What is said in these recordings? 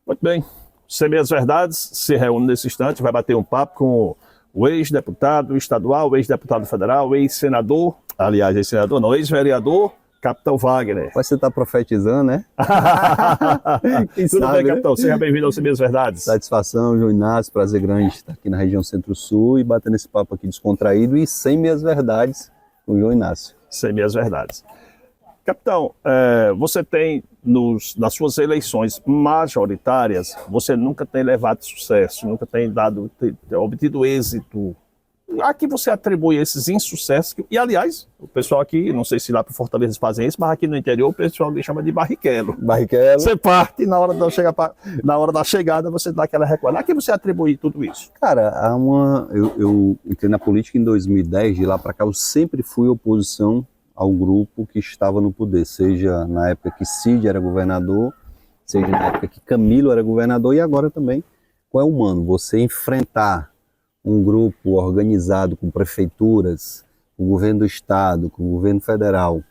Muito bem. Sem Meias Verdades se reúne nesse instante, vai bater um papo com o ex-deputado estadual, o ex-deputado federal, o ex-senador, aliás, ex-senador não, ex-vereador, Capitão Wagner. Mas você está profetizando, né? Quem Tudo sabe, bem, né? Capitão? Seja bem-vindo ao Sem Meias Verdades. Satisfação, João Inácio, prazer grande estar aqui na região Centro-Sul e batendo esse papo aqui descontraído e sem meias verdades com o João Inácio. Sem Meias Verdades. Capitão, você tem, nas suas eleições majoritárias, você nunca tem levado sucesso, nunca tem obtido êxito. A que você atribui esses insucessos? E, aliás, o pessoal aqui, não sei se lá para Fortaleza fazem isso, mas aqui no interior o pessoal me chama de barriquelo. Barrichello. Você parte, na hora da chegada você dá aquela recuada. A que você atribui tudo isso? Cara, eu entrei na política em 2010, de lá para cá eu sempre fui oposição ao grupo que estava no poder, seja na época que Cid era governador, seja na época que Camilo era governador e agora também com o Elmano. Você enfrentar um grupo organizado com prefeituras, com o governo do estado, com o governo federal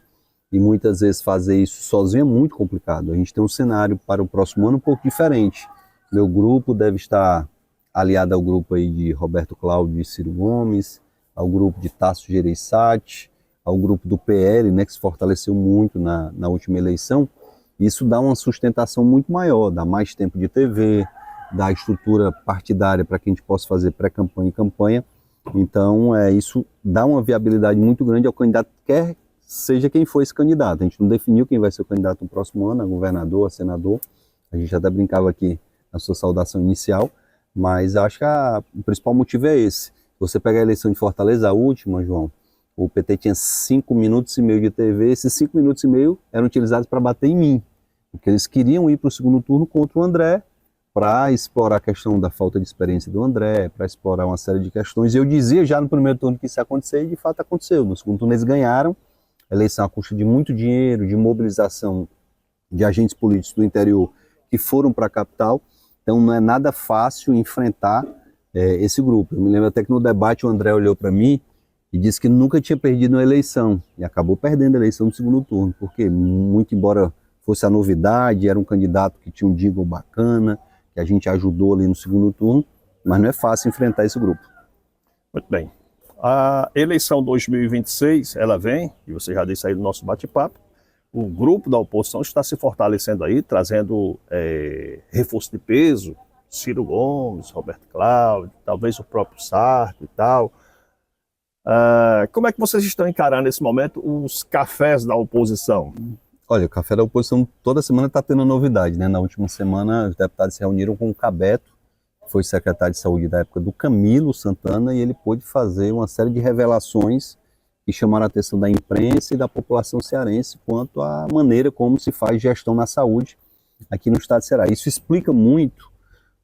e muitas vezes fazer isso sozinho é muito complicado. A gente tem um cenário para o próximo ano um pouco diferente. Meu grupo deve estar aliado ao grupo aí de Roberto Cláudio e Ciro Gomes, ao grupo de Tasso Gereissati, ao grupo do PL, né, que se fortaleceu muito na última eleição. Isso dá uma sustentação muito maior, dá mais tempo de TV, dá estrutura partidária para que a gente possa fazer pré-campanha e campanha. Então, isso dá uma viabilidade muito grande ao candidato, quer seja quem for esse candidato. A gente não definiu quem vai ser o candidato no próximo ano, a governador, a senador. A gente até brincava aqui na sua saudação inicial, mas acho que o principal motivo é esse. Você pega a eleição de Fortaleza, a última, João, o PT tinha 5 minutos e meio de TV, esses 5 minutos e meio eram utilizados para bater em mim, porque eles queriam ir para o segundo turno contra o André, para explorar a questão da falta de experiência do André, para explorar uma série de questões. E eu dizia já no primeiro turno que isso ia acontecer, e de fato aconteceu. No segundo turno eles ganharam, a eleição à custa de muito dinheiro, de mobilização de agentes políticos do interior que foram para a capital. Então não é nada fácil enfrentar esse grupo. Eu me lembro até que no debate o André olhou para mim e disse que nunca tinha perdido uma eleição, e acabou perdendo a eleição no segundo turno, porque muito embora fosse a novidade, era um candidato que tinha um jingle bacana, que a gente ajudou ali no segundo turno, mas não é fácil enfrentar esse grupo. Muito bem. A eleição 2026, ela vem, e você já disse aí no nosso bate-papo, o grupo da oposição está se fortalecendo aí, trazendo reforço de peso, Ciro Gomes, Roberto Cláudio, talvez o próprio Sarto e tal. Como é que vocês estão encarando nesse momento os cafés da oposição? Olha, o café da oposição toda semana está tendo novidade, né? Na última semana os deputados se reuniram com o Cabeto, que foi secretário de saúde da época do Camilo Santana, e ele pôde fazer uma série de revelações que chamaram a atenção da imprensa e da população cearense quanto à maneira como se faz gestão na saúde aqui no estado de Ceará. Isso explica muito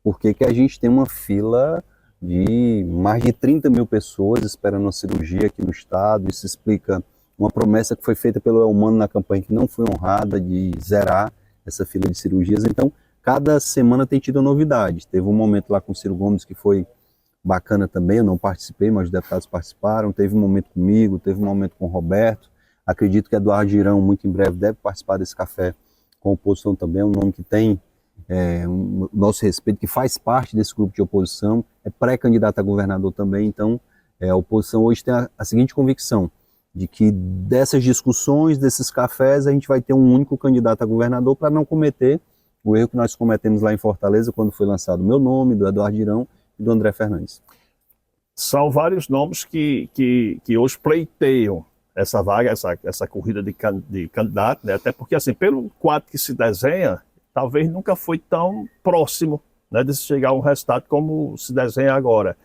porque que a gente tem uma fila de mais de 30 mil pessoas esperando uma cirurgia aqui no estado. Isso explica uma promessa que foi feita pelo Elmano na campanha que não foi honrada, de zerar essa fila de cirurgias. Então, cada semana tem tido novidade. Teve um momento lá com o Ciro Gomes que foi bacana também, eu não participei, mas os deputados participaram. Teve um momento comigo, teve um momento com o Roberto. Acredito que Eduardo Girão, muito em breve, deve participar desse café com a oposição também. É um nome que tem o nosso respeito, que faz parte desse grupo de oposição, é pré-candidato a governador também. Então, a oposição hoje tem a seguinte convicção, de que dessas discussões, desses cafés, a gente vai ter um único candidato a governador para não cometer o erro que nós cometemos lá em Fortaleza, quando foi lançado o meu nome, do Eduardo Girão e do André Fernandes. São vários nomes que hoje pleiteiam essa vaga, essa corrida de candidato, né? Até porque, assim, pelo quadro que se desenha, talvez nunca foi tão próximo, né, de se chegar a um resultado como se desenha agora.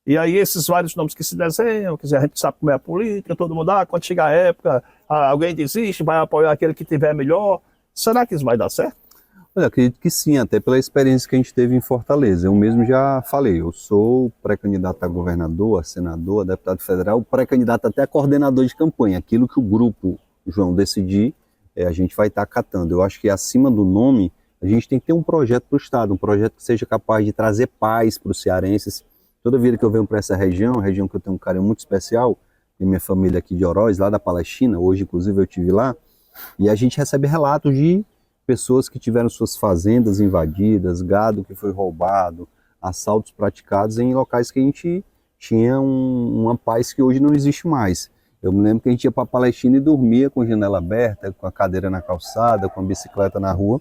E aí esses vários nomes que se desenham, quer dizer, a gente sabe como é a política, todo mundo, quando chegar a época, alguém desiste, vai apoiar aquele que tiver melhor. Será que isso vai dar certo? Olha, acredito que sim, até pela experiência que a gente teve em Fortaleza. Eu mesmo já falei, eu sou pré-candidato a governador, a senador, a deputado federal, pré-candidato até a coordenador de campanha. Aquilo que o grupo, João, decidir, a gente vai estar acatando. Eu acho que acima do nome, a gente tem que ter um projeto para o Estado, um projeto que seja capaz de trazer paz para os cearenses. Toda vida que eu venho para essa região que eu tenho um carinho muito especial, tem minha família aqui de Oroz, lá da Palestina, hoje inclusive eu estive lá, e a gente recebe relatos de pessoas que tiveram suas fazendas invadidas, gado que foi roubado, assaltos praticados em locais que a gente tinha uma paz que hoje não existe mais. Eu me lembro que a gente ia para a Palestina e dormia com a janela aberta, com a cadeira na calçada, com a bicicleta na rua,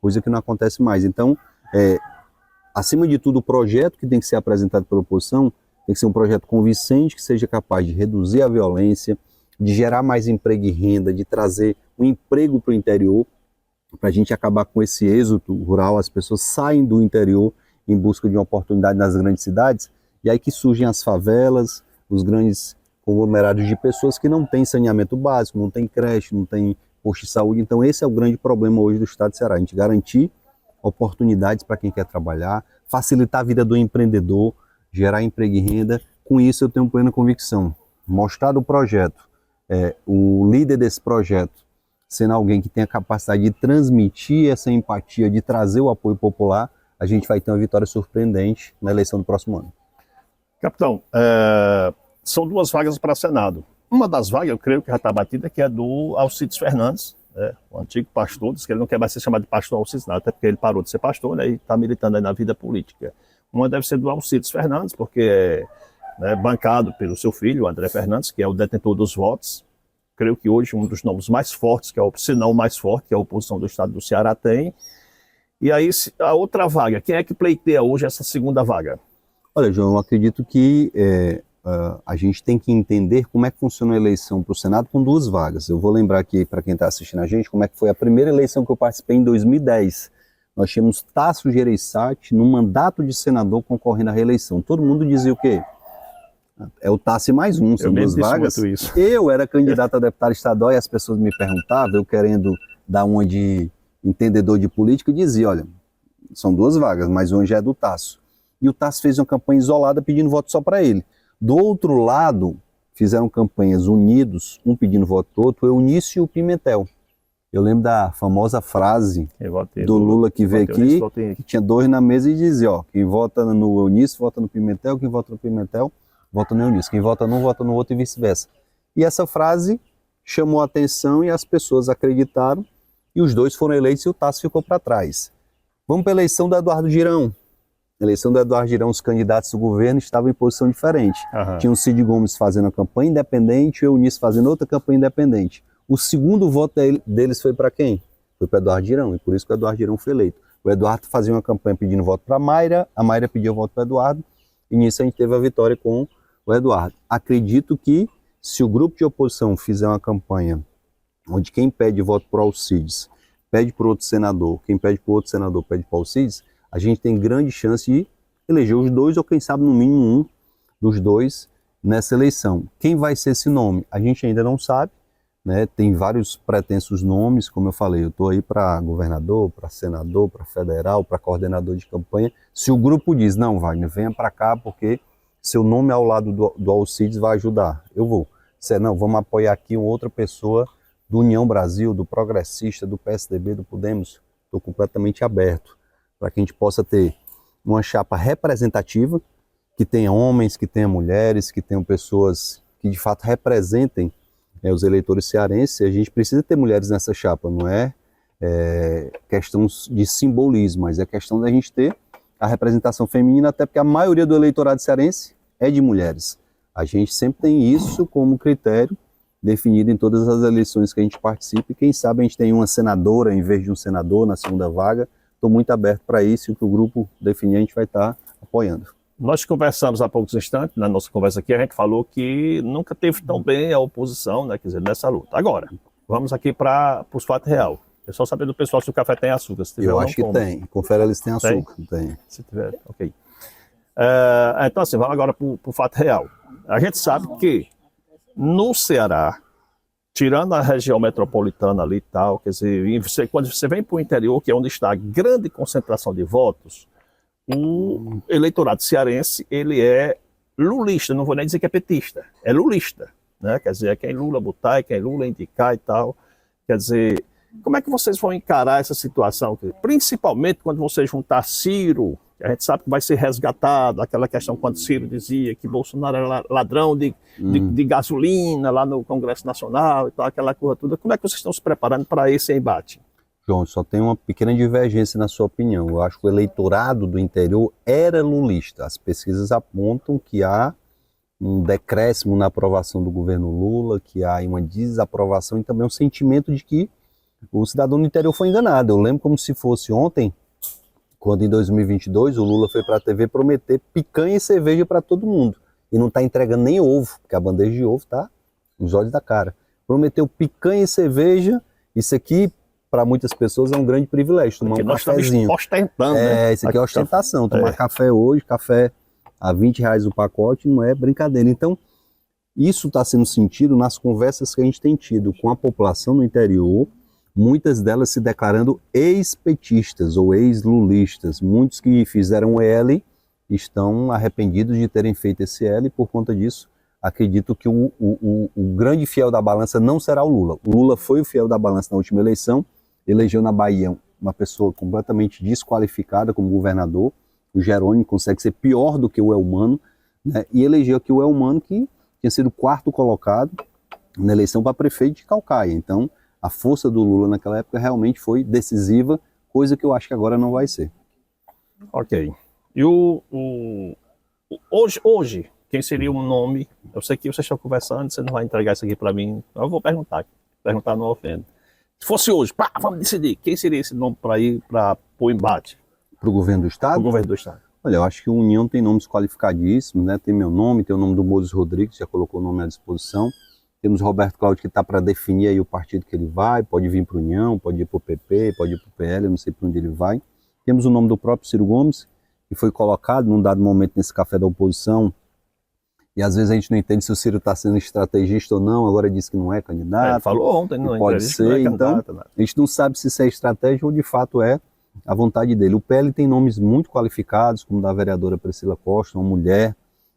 coisa que não acontece mais. Então, acima de tudo, o projeto que tem que ser apresentado pela oposição tem que ser um projeto convincente, que seja capaz de reduzir a violência, de gerar mais emprego e renda, de trazer um emprego para o interior, para a gente acabar com esse êxodo rural. As pessoas saem do interior em busca de uma oportunidade nas grandes cidades, e aí que surgem as favelas, os grandes conglomerados de pessoas que não têm saneamento básico, não têm creche, não têm posto de saúde. Então esse é o grande problema hoje do estado de Ceará, a gente garantir oportunidades para quem quer trabalhar, facilitar a vida do empreendedor, gerar emprego e renda. Com isso eu tenho plena convicção, mostrar o projeto, o líder desse projeto sendo alguém que tem a capacidade de transmitir essa empatia, de trazer o apoio popular, a gente vai ter uma vitória surpreendente na eleição do próximo ano. Capitão, são 2 vagas para Senado. Uma das vagas, eu creio que já está batida, que é do Alcides Fernandes, o antigo pastor. Diz que ele não quer mais ser chamado de pastor Alcides, até porque ele parou de ser pastor, né, e está militando aí na vida política. Uma deve ser do Alcides Fernandes, porque é bancado pelo seu filho, André Fernandes, que é o detentor dos votos. Creio que hoje um dos nomes mais fortes, se não o mais forte, que a oposição do estado do Ceará tem. E aí, a outra vaga, quem é que pleiteia hoje essa segunda vaga? Olha, João, eu acredito que a gente tem que entender como é que funciona a eleição para o Senado com 2 vagas. Eu vou lembrar aqui, para quem está assistindo a gente, como é que foi a primeira eleição que eu participei em 2010. Nós tínhamos Tasso Gereissati no mandato de senador concorrendo à reeleição. Todo mundo dizia o quê? É o Tasso e mais um, são 2 vagas. Isso. Eu era candidato a deputado estadual e as pessoas me perguntavam, eu querendo dar uma de entendedor de política, e dizia, olha, são 2 vagas, mas uma já é do Tasso. E o Tasso fez uma campanha isolada pedindo voto só para ele. Do outro lado, fizeram campanhas unidos, um pedindo voto do outro, o Eunício e o Pimentel. Eu lembro da famosa frase do Lula que veio aqui, que tinha 2 na mesa e dizia, ó, quem vota no Eunício, vota no Pimentel, quem vota no Pimentel, vota no Eunício, quem vota num, vota no outro e vice-versa. E essa frase chamou a atenção e as pessoas acreditaram, e os 2 foram eleitos e o Tasso ficou para trás. Vamos para a eleição do Eduardo Girão. Na eleição do Eduardo Girão, os candidatos do governo estavam em posição diferente. Tinha o Cid Gomes fazendo a campanha independente e o Eunício fazendo outra campanha independente. O segundo voto deles foi para quem? Foi para Eduardo Girão, e por isso que o Eduardo Girão foi eleito. O Eduardo fazia uma campanha pedindo voto para a Mayra pediu voto para o Eduardo, e nisso a gente teve a vitória com o Eduardo. Acredito que se o grupo de oposição fizer uma campanha onde quem pede voto para o Alcides pede para outro senador, quem pede para outro senador pede para o Alcides, a gente tem grande chance de eleger os 2, ou quem sabe no mínimo um dos 2 nessa eleição. Quem vai ser esse nome? A gente ainda não sabe, né? Tem vários pretensos nomes, como eu falei, eu estou aí para governador, para senador, para federal, para coordenador de campanha. Se o grupo diz, não, Wagner, venha para cá porque seu nome ao lado do Alcides vai ajudar, eu vou. Se não, vamos apoiar aqui uma outra pessoa do União Brasil, do Progressista, do PSDB, do Podemos, estou completamente aberto para que a gente possa ter uma chapa representativa, que tenha homens, que tenha mulheres, que tenham pessoas que de fato representem os eleitores cearenses. A gente precisa ter mulheres nessa chapa, não é questão de simbolismo, mas é questão da gente ter a representação feminina, até porque a maioria do eleitorado cearense é de mulheres. A gente sempre tem isso como critério definido em todas as eleições que a gente participa, e quem sabe a gente tem uma senadora em vez de um senador na segunda vaga. Estou muito aberto para isso, e o que o grupo definir a gente vai estar apoiando. Nós conversamos há poucos instantes, na nossa conversa aqui, a gente falou que nunca teve tão bem a oposição, né, quer dizer, nessa luta. Agora, vamos aqui para os fatos reais. É só saber do pessoal se o café tem açúcar. Se tiver, eu acho que tem. Confere ali se tem açúcar. Tem. Se tiver, ok. Então, assim, vamos agora para o fato real. A gente sabe que no Ceará, tirando a região metropolitana ali e tal, quer dizer, quando você vem para o interior, que é onde está a grande concentração de votos, o eleitorado cearense, ele é lulista, não vou nem dizer que é petista, é lulista, né? Quer dizer, é quem Lula botar, é quem Lula indicar e tal. Quer dizer, como é que vocês vão encarar essa situação? Principalmente quando você juntar Ciro, que a gente sabe que vai ser resgatado, aquela questão quando Ciro dizia que Bolsonaro era ladrão de gasolina lá no Congresso Nacional e tal, aquela coisa toda. Como é que vocês estão se preparando para esse embate? João, só tem uma pequena divergência na sua opinião. Eu acho que o eleitorado do interior era lulista. As pesquisas apontam que há um decréscimo na aprovação do governo Lula, que há uma desaprovação e também um sentimento de que o cidadão do interior foi enganado. Eu lembro como se fosse ontem, quando em 2022 o Lula foi para a TV prometer picanha e cerveja para todo mundo. E não está entregando nem ovo, porque a bandeja de ovo está nos olhos da cara. Prometeu picanha e cerveja, isso aqui para muitas pessoas é um grande privilégio, tomar um cafezinho. Ostentando, né? Isso aqui é ostentação, tomar café hoje, café a R$ 20 o pacote, não é brincadeira. Então, isso está sendo sentido nas conversas que a gente tem tido com a população no interior, muitas delas se declarando ex-petistas ou ex-lulistas. Muitos que fizeram L estão arrependidos de terem feito esse L e, por conta disso, acredito que o grande fiel da balança não será o Lula. O Lula foi o fiel da balança na última eleição, elegeu na Bahia uma pessoa completamente desqualificada como governador. O Jerônimo consegue ser pior do que o Elmano, né? E elegeu aqui o Elmano, que tinha sido 4º colocado na eleição para prefeito de Caucaia. Então, a força do Lula naquela época realmente foi decisiva, coisa que eu acho que agora não vai ser. Ok. E hoje, quem seria o nome? Eu sei que vocês estão conversando, você não vai entregar isso aqui para mim, eu vou perguntar não ofende. Se fosse hoje, pá, vamos decidir, quem seria esse nome para ir para o embate? Para o governo do Estado? Para o governo do Estado. Olha, eu acho que o União tem nomes qualificadíssimos, né? Tem meu nome, tem o nome do Moses Rodrigues, já colocou o nome à disposição. Temos o Roberto Cláudio, que está para definir aí o partido que ele vai, pode vir para o União, pode ir para o PP, pode ir para o PL, eu não sei para onde ele vai. Temos o nome do próprio Ciro Gomes, que foi colocado num dado momento nesse café da oposição, e às vezes a gente não entende se o Ciro está sendo estrategista ou não, agora diz que não é candidato. Ele falou ontem, não pode ser, então a gente não sabe se isso é estratégia ou de fato é a vontade dele. O PL tem nomes muito qualificados, como da vereadora Priscila Costa, uma mulher,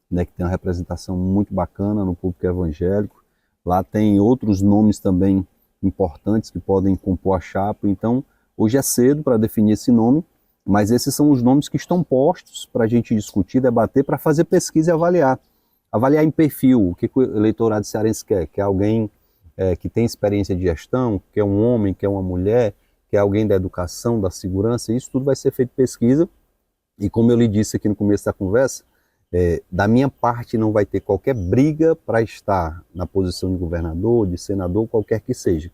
né, que tem uma representação muito bacana no público evangélico. Lá tem outros nomes também importantes que podem compor a chapa. Então, hoje é cedo para definir esse nome, mas esses são os nomes que estão postos para a gente discutir, debater, para fazer pesquisa e avaliar. Avaliar em perfil, o que o eleitorado cearense quer. Quer alguém que tem experiência de gestão, quer um homem, quer uma mulher, quer alguém da educação, da segurança. Isso tudo vai ser feito pesquisa. E como eu lhe disse aqui no começo da conversa, da minha parte não vai ter qualquer briga para estar na posição de governador, de senador, qualquer que seja.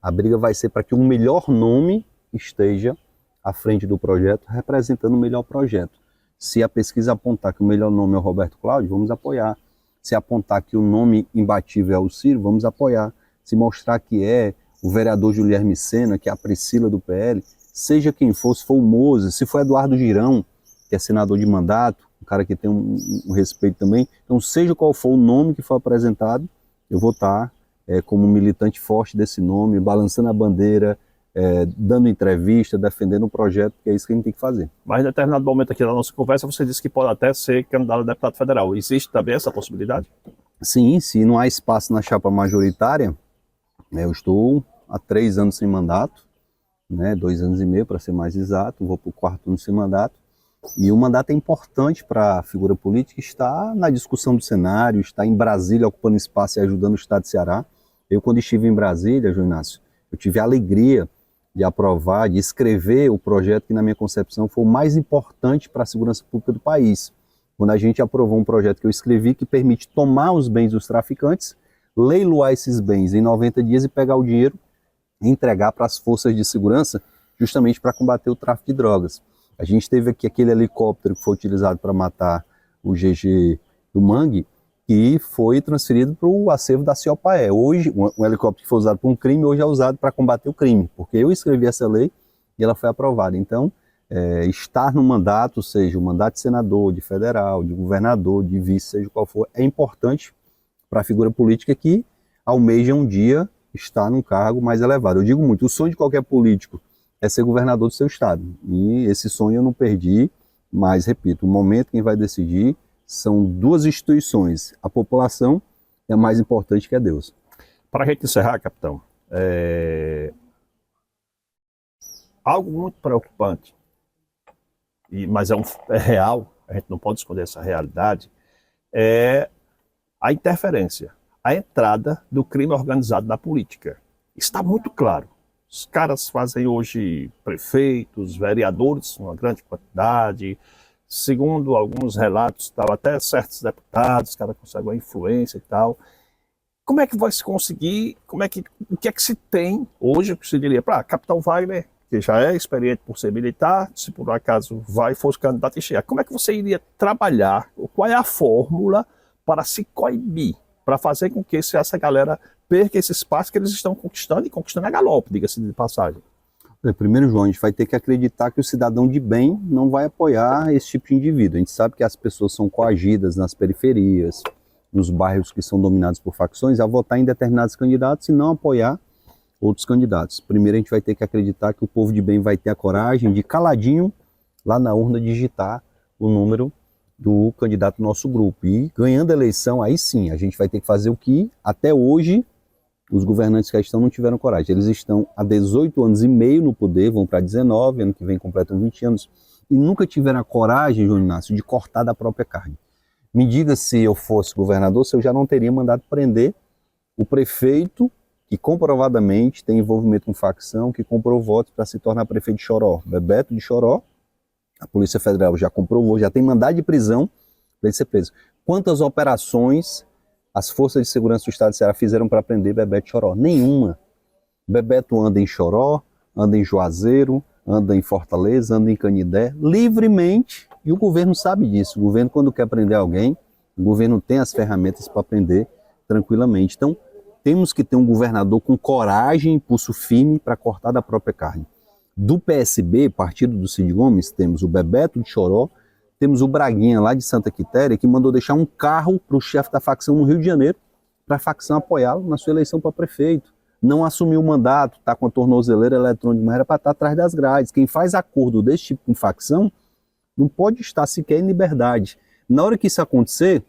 A briga vai ser para que o melhor nome esteja à frente do projeto, representando o melhor projeto. Se a pesquisa apontar que o melhor nome é o Roberto Cláudio, vamos apoiar. Se apontar que o nome imbatível é o Ciro, vamos apoiar. Se mostrar que é o vereador Guilherme Sena, que é a Priscila do PL, seja quem for, se for o Moses, se for Eduardo Girão, que é senador de mandato, um cara que tem um respeito também. Então, seja qual for o nome que for apresentado, eu vou estar como militante forte desse nome, balançando a bandeira, dando entrevista, defendendo o projeto, que é isso que a gente tem que fazer. Mas em determinado momento aqui na nossa conversa, você disse que pode até ser candidato a deputado federal. Existe também essa possibilidade? Sim, se não há espaço na chapa majoritária, eu estou há 3 anos sem mandato, 2 anos e meio para ser mais exato, vou para o 4º ano sem mandato, e o mandato é importante para a figura política, está na discussão do cenário, está em Brasília ocupando espaço e ajudando o estado de Ceará. Eu, quando estive em Brasília, João Inácio, eu tive a alegria de aprovar, de escrever o projeto que, na minha concepção, foi o mais importante para a segurança pública do país. Quando a gente aprovou um projeto que eu escrevi que permite tomar os bens dos traficantes, leiloar esses bens em 90 dias e pegar o dinheiro e entregar para as forças de segurança, justamente para combater o tráfico de drogas. A gente teve aqui aquele helicóptero que foi utilizado para matar o GG do Mangue, que foi transferido para o acervo da CIOPAE. Hoje, um helicóptero que foi usado para um crime, hoje é usado para combater o crime, porque eu escrevi essa lei e ela foi aprovada. Então, estar no mandato, seja o mandato de senador, de federal, de governador, de vice, seja qual for, é importante para a figura política que almeja um dia estar num cargo mais elevado. Eu digo muito, o sonho de qualquer político é ser governador do seu estado. E esse sonho eu não perdi, mas, repito, o momento quem vai decidir são 2 instituições. A população é mais importante que a Deus. Para a gente encerrar, capitão, algo muito preocupante, mas é real, a gente não pode esconder essa realidade, é a interferência, a entrada do crime organizado na política. Está muito claro. Os caras fazem hoje prefeitos, vereadores, uma grande quantidade. Segundo alguns relatos, tal, até certos deputados, os caras conseguem uma influência e tal. Como é que vai se conseguir, o que é que se tem hoje, o que se diria, para Capitão Wagner, que já é experiente por ser militar, se por acaso fosse candidato e chegar, como é que você iria trabalhar, qual é a fórmula para se coibir, para fazer com que essa galera perca esse espaço que eles estão conquistando e conquistando a galope, diga-se de passagem? Primeiro, João, a gente vai ter que acreditar que o cidadão de bem não vai apoiar esse tipo de indivíduo. A gente sabe que as pessoas são coagidas nas periferias, nos bairros que são dominados por facções, a votar em determinados candidatos e não apoiar outros candidatos. Primeiro, a gente vai ter que acreditar que o povo de bem vai ter a coragem de, caladinho, lá na urna, digitar o número do candidato do nosso grupo. E, ganhando a eleição, aí sim, a gente vai ter que fazer o que, até hoje, os governantes que estão não tiveram coragem. Eles estão há 18 anos e meio no poder, vão para 19, ano que vem completam 20 anos, e nunca tiveram a coragem, João Inácio, de cortar da própria carne. Me diga, se eu fosse governador, se eu já não teria mandado prender o prefeito que comprovadamente tem envolvimento com facção, que comprou votos para se tornar prefeito de Choró, Bebeto de Choró. A Polícia Federal já comprovou, já tem mandado de prisão para ele ser preso. Quantas operações as forças de segurança do Estado de Ceará fizeram para prender Bebeto de Choró? Nenhuma. Bebeto anda em Choró, anda em Juazeiro, anda em Fortaleza, anda em Canidé, livremente, e o governo sabe disso. O governo, quando quer prender alguém, o governo tem as ferramentas para prender tranquilamente. Então, temos que ter um governador com coragem e pulso firme para cortar da própria carne. Do PSB, partido do Cid Gomes, temos o Bebeto de Choró, temos o Braguinha lá de Santa Quitéria, que mandou deixar um carro para o chefe da facção no Rio de Janeiro, para a facção apoiá-lo na sua eleição para prefeito. Não assumiu o mandato, está com a tornozeleira eletrônica, mas era para estar atrás das grades. Quem faz acordo desse tipo com facção não pode estar sequer em liberdade. Na hora que isso acontecer,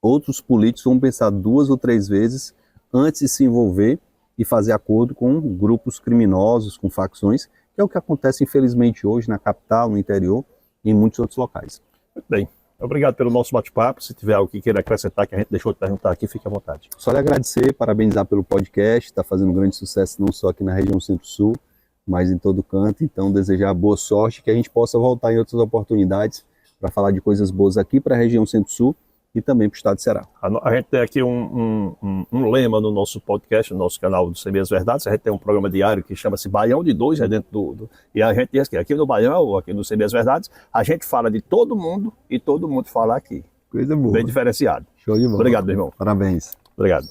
outros políticos vão pensar 2 ou 3 vezes antes de se envolver e fazer acordo com grupos criminosos, com facções, que é o que acontece, infelizmente, hoje na capital, no interior e em muitos outros locais. Muito bem. Obrigado pelo nosso bate-papo. Se tiver algo que queira acrescentar, que a gente deixou de perguntar aqui, fique à vontade. Só lhe agradecer, parabenizar pelo podcast, está fazendo um grande sucesso não só aqui na região Centro-Sul, mas em todo canto. Então, desejar boa sorte, que a gente possa voltar em outras oportunidades para falar de coisas boas aqui para a região Centro-Sul e também para o estado de Ceará. A gente tem aqui um lema no nosso podcast, no nosso canal do CB As Verdades. A gente tem um programa diário que chama-se Baião de Dois, dentro e a gente diz que aqui no Baião, aqui no CB As Verdades, a gente fala de todo mundo e todo mundo fala aqui. Coisa boa. Bem diferenciado. Show de bola. Obrigado, meu irmão. Parabéns. Obrigado.